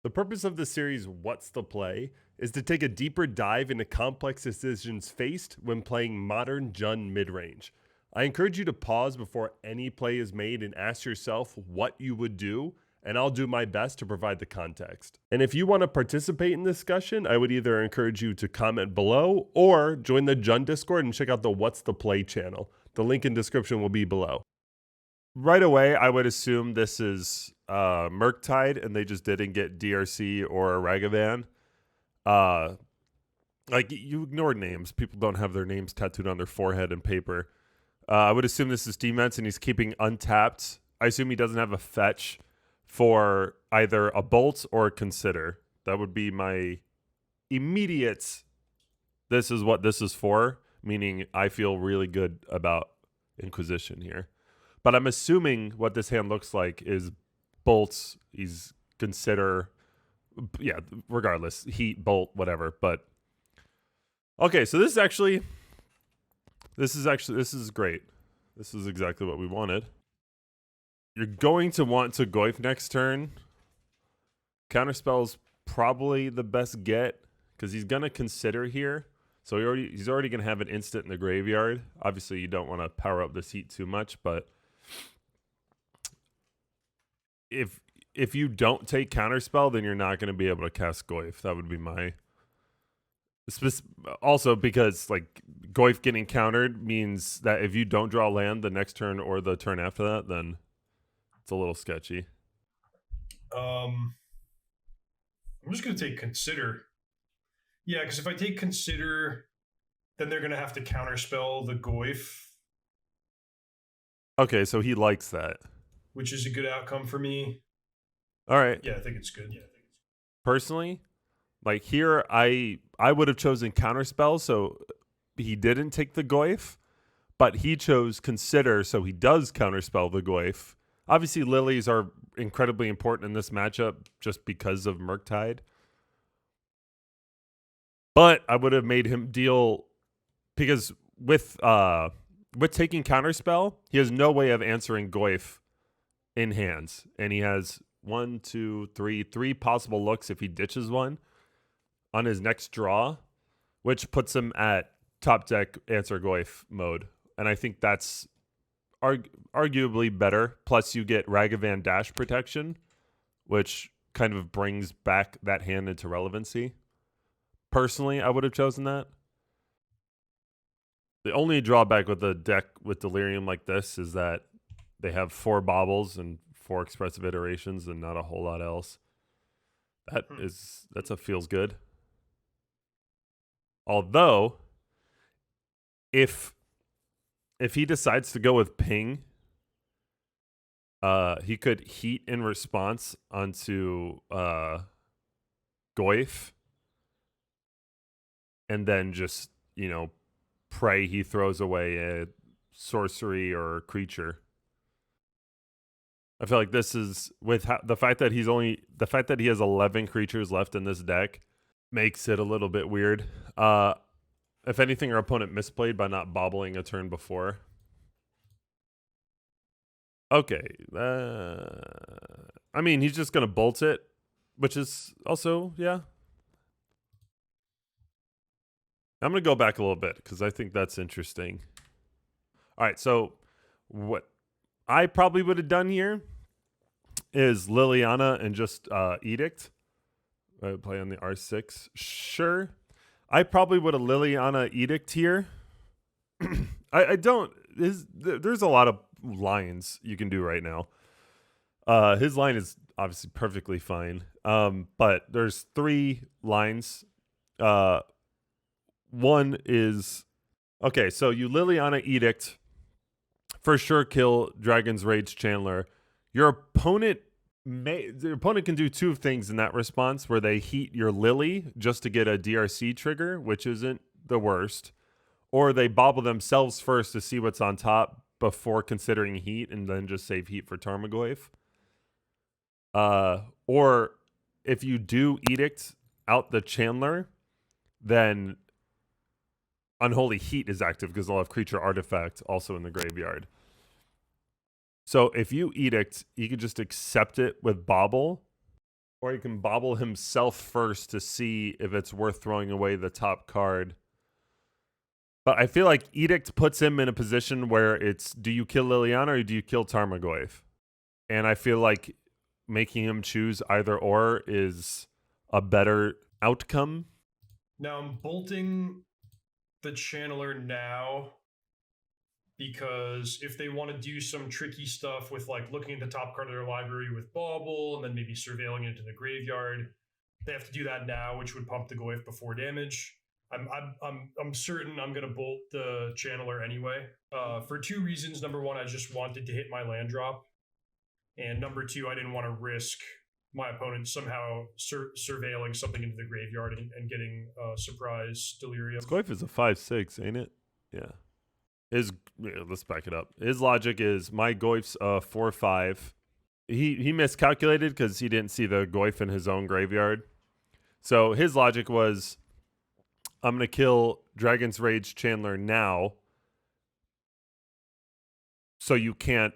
The purpose of the series, What's the Play, is to take a deeper dive into complex decisions faced when playing modern Jund midrange. I encourage you to pause before any play is made and ask yourself what you would do, and I'll do my best to provide the context. And if you want to participate in the discussion, I would either encourage you to comment below or join the Jund Discord and check out the What's the Play channel. The link in description will be below. Right away, I would assume this is Murktide, and they just didn't get DRC or Ragavan. Like, you ignore names. People don't have their names tattooed on their forehead and paper. I would assume this is defense, and he's keeping untapped. I assume he doesn't have a fetch for either a bolt or a consider. That would be my immediate, this is what this is for, meaning I feel really good about Inquisition here. But I'm assuming what this hand looks like is bolts. He's consider, yeah, regardless, heat, bolt, whatever. But okay, so this is great. This is exactly what we wanted. You're going to want to Goyf next turn. Counterspell's probably the best get because he's gonna consider here. So he's already gonna have an instant in the graveyard. Obviously, you don't want to power up this heat too much, but if you don't take counterspell, then you're not going to be able to cast Goyf. That would be my also, because like Goyf getting countered means that if you don't draw land the next turn or the turn after that, then it's a little sketchy. I'm just going to take consider. Yeah, because if I take consider, then they're going to have to counterspell the Goyf. Okay, so he likes that, which is a good outcome for me. All right. Yeah, I think it's good. Personally, like here, I would have chosen counterspell, so he didn't take the Goyf, but he chose consider, so he does counterspell the Goyf. Obviously, lilies are incredibly important in this matchup just because of Murktide. But I would have made him deal, because with taking counterspell, he has no way of answering Goyf in hands, and he has three possible looks if he ditches one on his next draw, which puts him at top deck answer Goyf mode, and I think that's arguably better. Plus, you get Ragavan dash protection, which kind of brings back that hand into relevancy. Personally, I would have chosen that. The only drawback with a deck with Delirium like this is that they have 4 baubles and 4 expressive iterations and not a whole lot else. That's a feels good. Although, if he decides to go with ping, he could heat in response onto Goyf, and then just, pray he throws away a sorcery or a creature. I feel like this is with the fact that he has 11 creatures left in this deck makes it a little bit weird. If anything, our opponent misplayed by not bobbling a turn before. Okay. I mean, he's just going to bolt it, which is also, yeah. I'm going to go back a little bit because I think that's interesting. All right, so what I probably would have done here is Liliana and just Edict. I would play on the R6. Sure. I probably would have Liliana Edict here. I don't. There's a lot of lines you can do right now. His line is obviously perfectly fine. But there's 3 lines. One is, okay, so you Liliana Edict, for sure kill Dragon's Rage Chandler. Your opponent can do 2 things in that response, where they heat your Lily just to get a DRC trigger, which isn't the worst, or they bobble themselves first to see what's on top before considering heat, and then just save heat for Tarmogoyf. Or if you do Edict out the Chandler, then Unholy Heat is active because they'll have creature artifact also in the graveyard. So if you Edict, you can just accept it with Bobble Or he can bobble himself first to see if it's worth throwing away the top card. But I feel like Edict puts him in a position where it's, do you kill Liliana or do you kill Tarmogoyf? And I feel like making him choose either or is a better outcome. Now I'm bolting the Channeler now because if they want to do some tricky stuff with like looking at the top card of their library with Bauble and then maybe surveilling it into the graveyard, they have to do that now, which would pump the Goyf before damage. I'm certain I'm gonna bolt the Channeler anyway. For two reasons. Number one, I just wanted to hit my land drop, and number two, I didn't want to risk my opponent somehow surveilling something into the graveyard and getting surprise delirium. Goyf is a 5/6, ain't it? Yeah. Let's back it up. His logic is my Goyf's 4/5. He miscalculated because he didn't see the Goyf in his own graveyard. So his logic was, I'm going to kill Dragon's Rage Chandler now so you can't,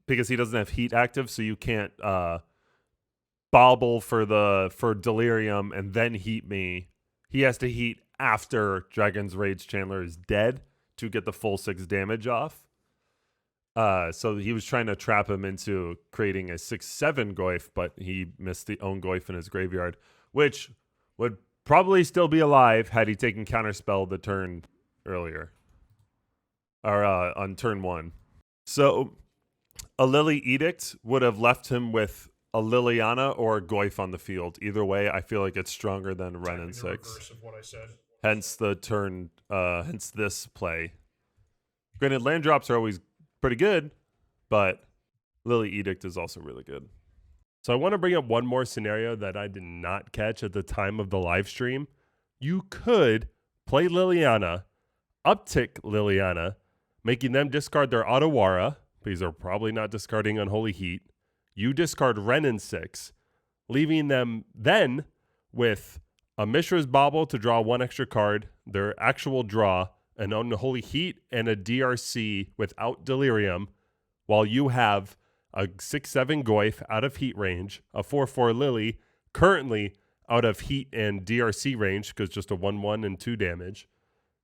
because he doesn't have heat active, so you can't bobble for Delirium and then heat me. He has to heat after Dragon's Rage Chandler is dead to get the full 6 damage off. So he was trying to trap him into creating a 6/7 Goyf, but he missed the own Goyf in his graveyard, which would probably still be alive had he taken Counterspell the turn earlier. Or on turn 1. So a Lily Edict would have left him with a Liliana or a Goyf on the field. Either way, I feel like it's stronger than Ren and 6. Reverse of what I said. Hence the turn, hence this play. Granted, land drops are always pretty good, but Lily Edict is also really good. So I want to bring up one more scenario that I did not catch at the time of the live stream. You could play Liliana, uptick Liliana, making them discard their Otawara, because they're probably not discarding Unholy Heat. You discard Ren and 6, leaving them then with a Mishra's Bauble to draw 1 extra card, their actual draw, an Unholy Heat, and a DRC without Delirium, while you have a 6/7 Goyf out of heat range, a 4/4 Lily, currently out of heat and DRC range because just a 1/1 and 2 damage,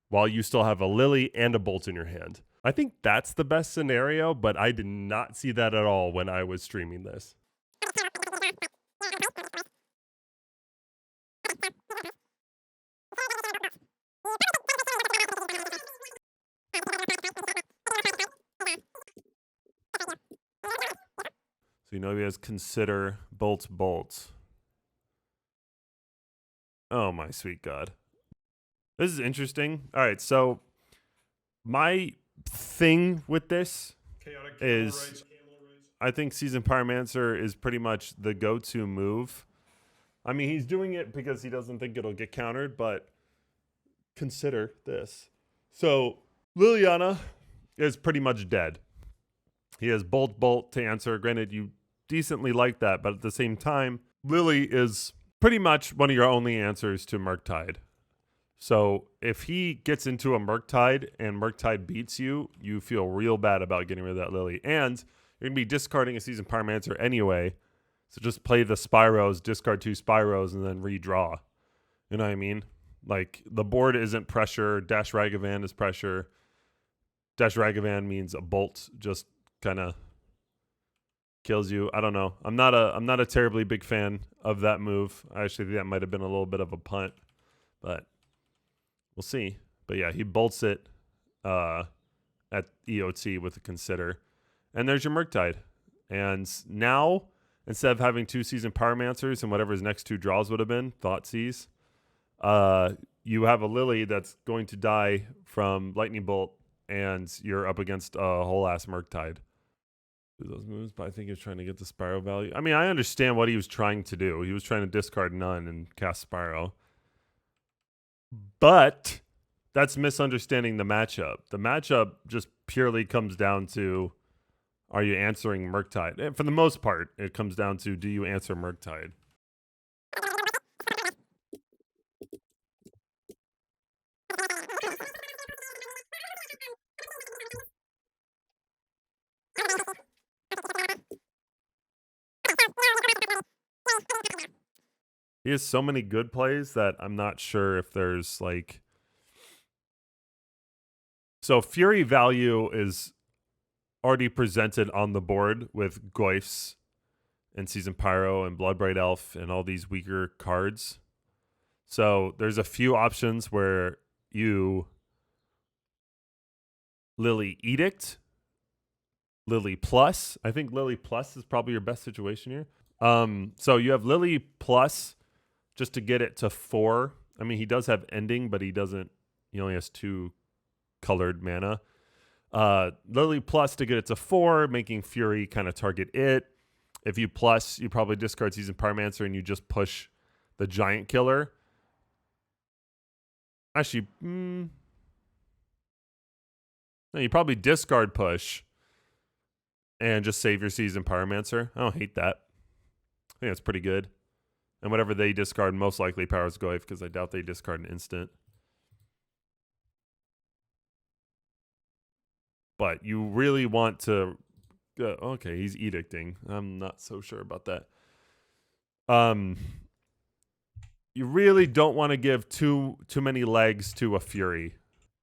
while you still have a Lily and a Bolt in your hand. I think that's the best scenario, but I did not see that at all when I was streaming this. So you know he has Consider, Bolt. Oh my sweet God. This is interesting. All right, so my thing with this is I think Seasoned Pyromancer is pretty much the go-to move. I mean, he's doing it because he doesn't think it'll get countered, but consider this. So Liliana is pretty much dead. He has Bolt to answer. Granted, you decently like that, but at the same time, Lily is pretty much one of your only answers to Murktide. So if he gets into a Murktide and Murktide beats you, you feel real bad about getting rid of that Lily. And you're going to be discarding a Seasoned Pyromancer anyway. So just play the Spyros, discard 2 Spyros, and then redraw. You know what I mean? Like, the board isn't pressure. Dash Ragavan is pressure. Dash Ragavan means a Bolt just kind of kills you. I don't know. I'm not a terribly big fan of that move. I actually think that might have been a little bit of a punt, but we'll see. But yeah, he bolts it at EOT with a Consider, and there's your Murktide. And now, instead of having 2 Seasoned Pyromancers and whatever his next 2 draws would have been, Thoughtseize, you have a Lily that's going to die from Lightning Bolt, and you're up against a whole ass Murktide. Those moves, but I think he was trying to get the Spyro value. I mean, I understand what he was trying to do. He was trying to discard none and cast Spyro. But that's misunderstanding the matchup. The matchup just purely comes down to, are you answering Murktide? And for the most part, it comes down to, do you answer Murktide? He has so many good plays that I'm not sure if there's like. So Fury value is already presented on the board with Goyfs and Season Pyro and Bloodbright Elf and all these weaker cards. So there's a few options where you Lily Edict, Lily Plus. I think Lily Plus is probably your best situation here. So you have Lily Plus just to get it to 4. I mean, he does have Ending, but he only has 2 colored mana. Lily Plus to get it to 4, making Fury kind of target it. If you plus, you probably discard Season Pyromancer and you just push the Giant Killer. Actually, no, you probably discard push and just save your Season Pyromancer. I don't hate that. I think that's pretty good. And whatever they discard most likely powers Goyf, because I doubt they discard an instant. But you really want to... okay, he's edicting. I'm not so sure about that. You really don't want to give too many legs to a Fury.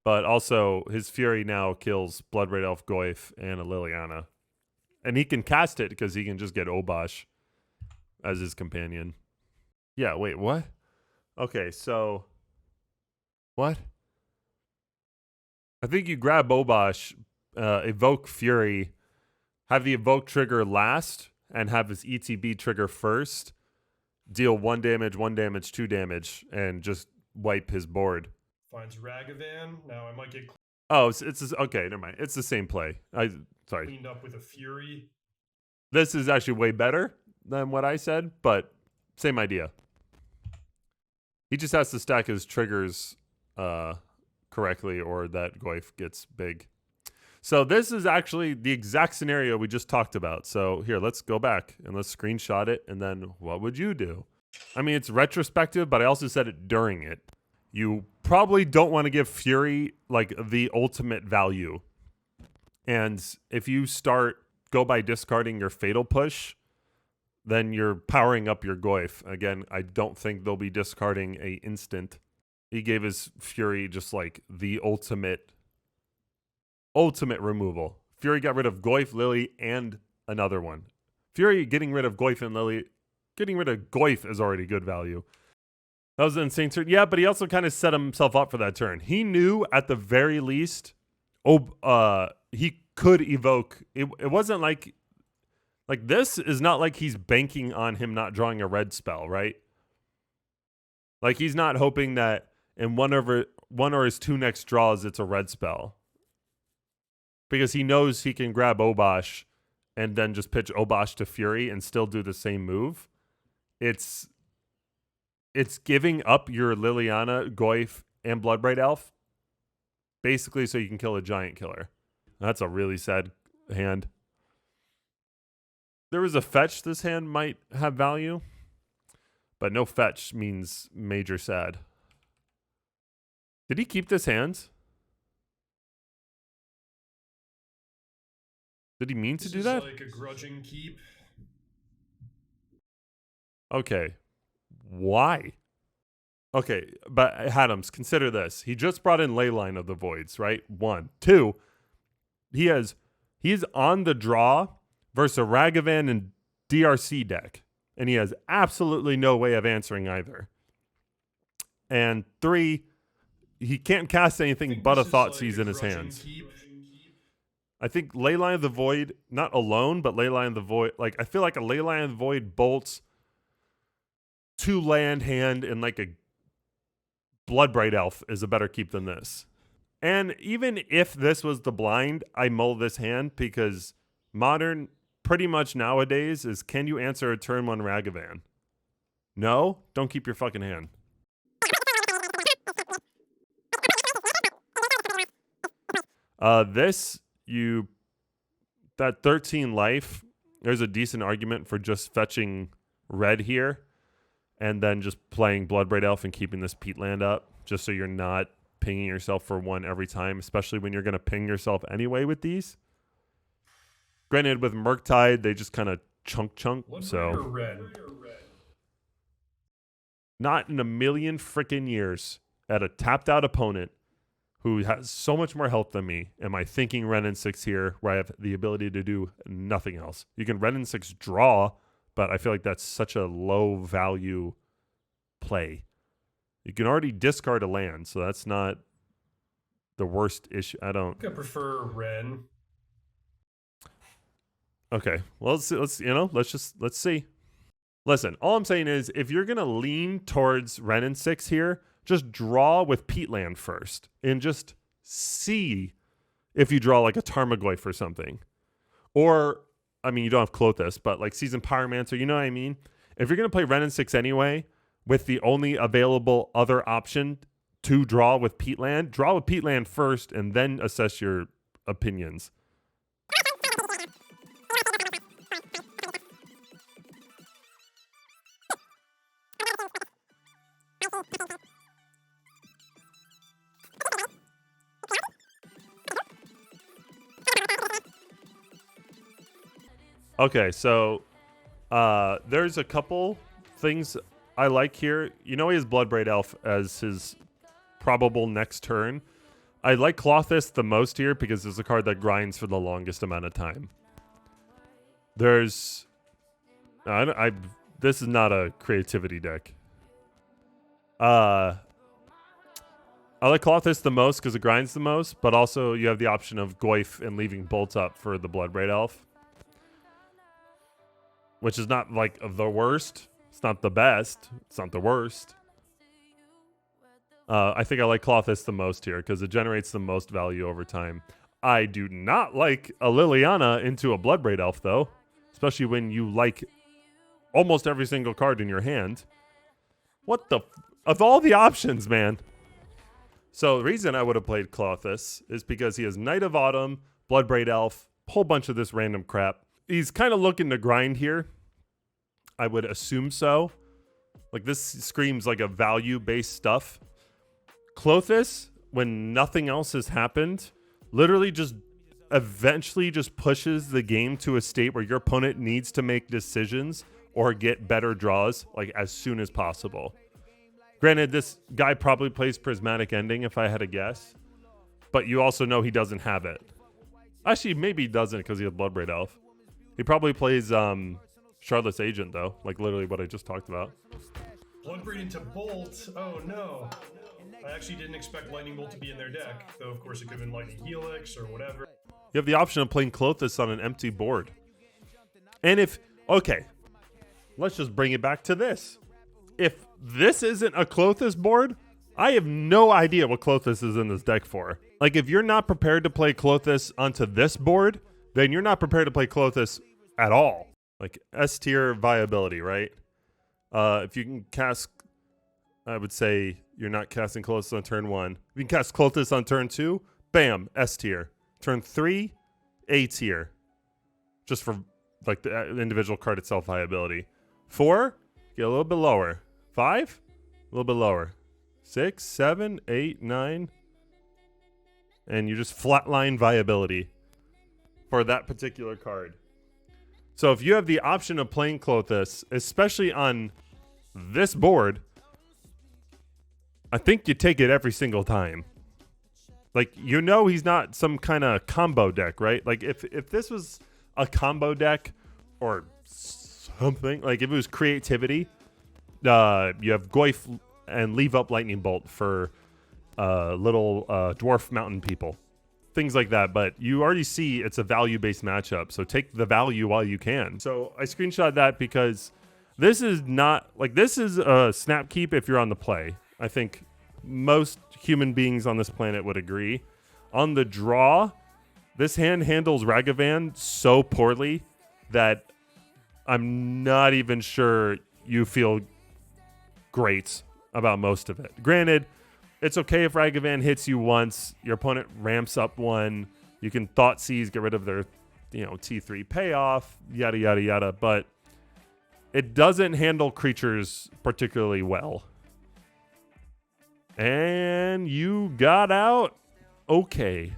But also, his Fury now kills Bloodbraid Elf, Goyf, and a Liliana. And he can cast it because he can just get Obosh as his companion. Yeah, wait, what? Okay, so... What? I think you grab Obosh, evoke Fury, have the evoke trigger last, and have his ETB trigger first, deal 1 damage, 1 damage, 2 damage, and just wipe his board. Finds Ragavan. Now I might get Oh, it's okay, never mind. It's the same play. Sorry. cleaned up with a Fury. This is actually way better than what I said, but same idea. He just has to stack his triggers correctly, or that Goyf gets big. So this is actually the exact scenario we just talked about. So here, let's go back and let's screenshot it. And then what would you do? I mean, it's retrospective, but I also said it during it. You probably don't want to give Fury like the ultimate value. And if you go by discarding your Fatal Push, then you're powering up your Goyf. Again, I don't think they'll be discarding a instant. He gave his Fury just like the ultimate removal. Fury got rid of Goyf, Lily, and another one. Fury getting rid of Goyf and Lily, getting rid of Goyf is already good value. That was an insane turn. Yeah, but he also kind of set himself up for that turn. He knew at the very least, he could evoke. It wasn't like this is not like he's banking on him not drawing a red spell, right? Like he's not hoping that in one or his 2 next draws it's a red spell. Because he knows he can grab Obosh and then just pitch Obosh to Fury and still do the same move. It's giving up your Liliana, Goyf, and Bloodbright Elf basically so you can kill a Giant Killer. That's a really sad hand. There was a fetch this hand might have value, but no fetch means major sad. Did he keep this hand? Did he mean to do that? Like a grudging keep. Okay. Why? Okay, but Adams, consider this. He just brought in Leyline of the Voids, right? 1. 2, he's on the draw versus a Ragavan and DRC deck, and he has absolutely no way of answering either. And 3, he can't cast anything but a Thoughtseize in his hands. Keep. I think Leyline of the Void, not alone, but Leyline of the Void, like I feel like a Leyline of the Void bolts 2 land hand and like a Bloodbright Elf is a better keep than this. And even if this was the blind, I mull this hand because Modern pretty much nowadays is, can you answer a turn 1 Ragavan? No? Don't keep your fucking hand. That 13 life, there's a decent argument for just fetching red here and then just playing Bloodbraid Elf and keeping this Peat land up just so you're not pinging yourself for 1 every time, especially when you're going to ping yourself anyway with these. Granted, with Murktide, they just kind of chunk. What so red? Not in a million freaking years at a tapped out opponent who has so much more health than me am I thinking Ren and 6 here where I have the ability to do nothing else. You can Ren and 6 draw, but I feel like that's such a low value play. You can already discard a land, so that's not the worst issue. I prefer Ren. Okay. Well, let's see. Listen, all I'm saying is if you're going to lean towards Ren and 6 here, just draw with Peatland first and just see if you draw like a Tarmogoyf or something. Or, I mean, you don't have Klothys, but like Seasoned Pyromancer, you know what I mean? If you're going to play Ren and 6 anyway, with the only available other option to draw with Peatland first and then assess your opinions. Okay, so there's a couple things I like here. You know he has Bloodbraid Elf as his probable next turn. I like Klothys the most here because it's a card that grinds for the longest amount of time. There's... this is not a creativity deck. I like Klothys the most because it grinds the most, but also you have the option of Goyf and leaving Bolt up for the Bloodbraid Elf. Which is not like the worst. It's not the best. It's not the worst. I think I like Klothys the most here because it generates the most value over time. I do not like a Liliana into a Bloodbraid Elf, though. Especially when you like almost every single card in your hand. What the... of all the options, man. So the reason I would have played Klothys is because he has Knight of Autumn, Bloodbraid Elf, a whole bunch of this random crap. He's kind of looking to grind here. I would assume so. Like, this screams like a value-based stuff. Klothys, when nothing else has happened, literally just eventually just pushes the game to a state where your opponent needs to make decisions or get better draws, like, as soon as possible. Granted, this guy probably plays Prismatic Ending, if I had to guess. But you also know he doesn't have it. Actually, maybe he doesn't because he has Bloodbraid Elf. He probably plays Charlotte's Agent, though. Like, literally what I just talked about. Bloodbraid into Bolt? Oh, no. I actually didn't expect Lightning Bolt to be in their deck. Though, of course, it could have been Lightning Helix or whatever. You have the option of playing Klothys on an empty board. And if... okay. Let's just bring it back to this. If this isn't a Klothys board, I have no idea what Klothys is in this deck for. Like, if you're not prepared to play Klothys onto this board, then you're not prepared to play Klothys at all. Like, S tier viability, right? If you can cast, I would say you're not casting Klothys on turn 1. If you can cast Klothys on turn 2, bam, S tier. Turn 3, A tier. Just for, like, the individual card itself viability. 4, get a little bit lower. 5, a little bit lower. 6, 7, 8, 9. And you just flatline viability for that particular card. So if you have the option of playing Klothys, especially on this board, I think you take it every single time. Like, you know he's not some kind of combo deck, right? Like, if this was a combo deck or something, like if it was creativity, you have Goyf and leave up Lightning Bolt for little dwarf mountain people. Things like that, but you already see it's a value-based matchup, so take the value while you can. So I screenshot that because this is not, like, this is a snap keep if you're on the play. I think most human beings on this planet would agree. On the draw, this hand handles Ragavan so poorly that I'm not even sure you feel great about most of it. Granted, it's okay if Ragavan hits you once, your opponent ramps up one, you can Thought Seize, get rid of their, T3 payoff, yada, yada, yada, but it doesn't handle creatures particularly well. And you got out okay.